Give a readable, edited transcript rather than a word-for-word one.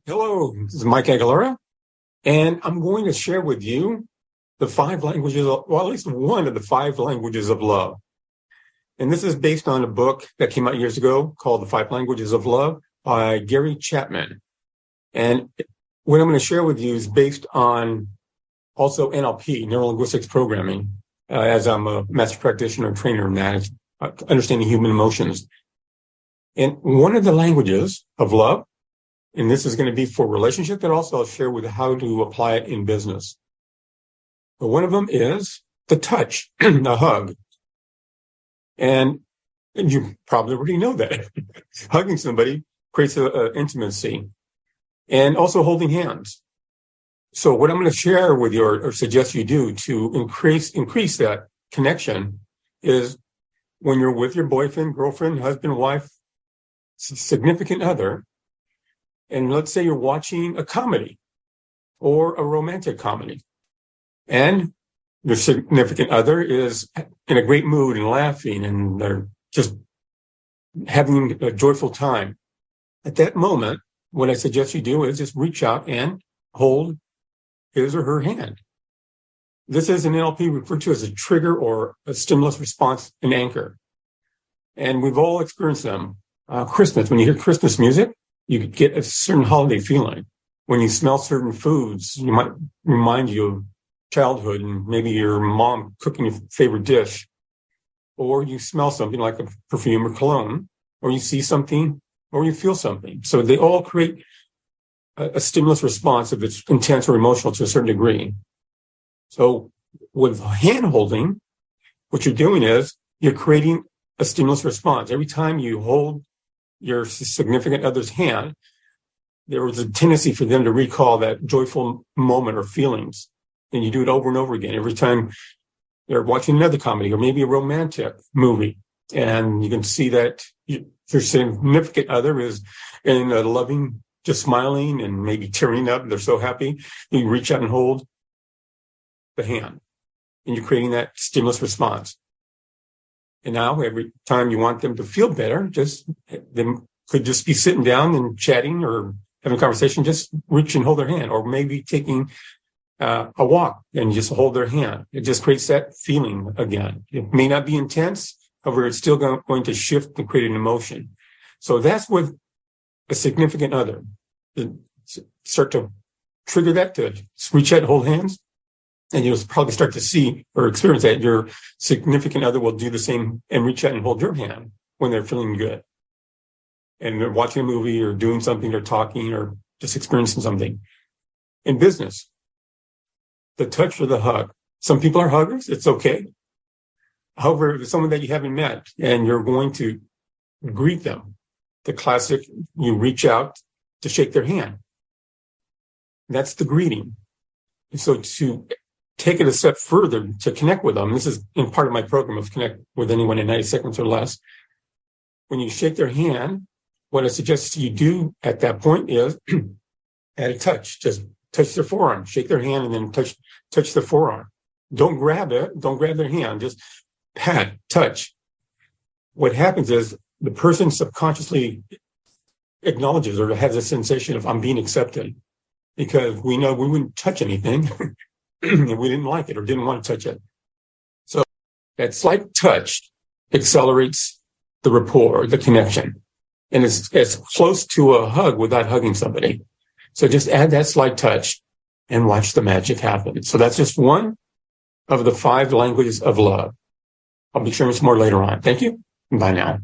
Hello, this is Mike Aguilera, and I'm going to share with you the five languages, well, at least one of the five languages of love. And this is based on a book that came out years ago called The Five Languages of Love by Gary Chapman. And what I'm going to share with you is based on also NLP, neuro-linguistics programming, as I'm a master practitioner and trainer in that, understanding human emotions. And one of the languages of love, and this is going to be for relationship, but also I'll share with how to apply it in business. But one of them is the touch, the hug. And you probably already know that. Hugging somebody creates an intimacy. And also holding hands. So what I'm going to share with you or suggest you do to increase that connection is when you're with your boyfriend, girlfriend, husband, wife, significant other, and let's say you're watching a comedy or a romantic comedy, and your significant other is in a great mood and laughing, and they're just having a joyful time. At that moment, what I suggest you do is just reach out and hold his or her hand. This is in NLP referred to as a trigger or a stimulus response, an anchor. And we've all experienced them. Christmas, when you hear Christmas music, you get a certain holiday feeling. When you smell certain foods, you might remind you of childhood and maybe your mom cooking your favorite dish. Or you smell something like a perfume or cologne, or you see something, or you feel something. So they all create a stimulus response if it's intense or emotional to a certain degree. So with hand holding, what you're doing is you're creating a stimulus response. Every time you hold your significant other's hand, there was a tendency for them to recall that joyful moment or feelings. And you do it over and over again. Every time they're watching another comedy or maybe a romantic movie, and you can see that your significant other is in a loving, just smiling and maybe tearing up. They're so happy. You reach out and hold the hand, and you're creating that stimulus response. And now every time you want them to feel better, them could just be sitting down and chatting or having a conversation, just reach and hold their hand, or maybe taking a walk and just hold their hand. It just creates that feeling again. It may not be intense, however, it's still going to shift and create an emotion. So that's with a significant other. Start to trigger that to reach out, hold hands, and you'll probably start to see or experience that your significant other will do the same and reach out and hold your hand when they're feeling good. And they're watching a movie or doing something or talking or just experiencing something. In business, the touch or the hug. Some people are huggers. It's okay. However, if it's someone that you haven't met and you're going to greet them, the classic, you reach out to shake their hand. That's the greeting. And so to take it a step further to connect with them, this is in part of my program of Connect with Anyone in 90 seconds or less. When you shake their hand, what I suggest you do at that point is add a touch. Just touch their forearm, shake their hand, and then touch their forearm. Don't grab it. Don't grab their hand. Just pat, touch. What happens is the person subconsciously acknowledges or has a sensation of I'm being accepted, because we know we wouldn't touch anything if we didn't like it or didn't want to touch it. So that slight touch accelerates the rapport, the connection, and it's as close to a hug without hugging somebody. So just add that slight touch and watch the magic happen. So that's just one of the five languages of love. I'll be sharing some more later on. Thank you. Bye now.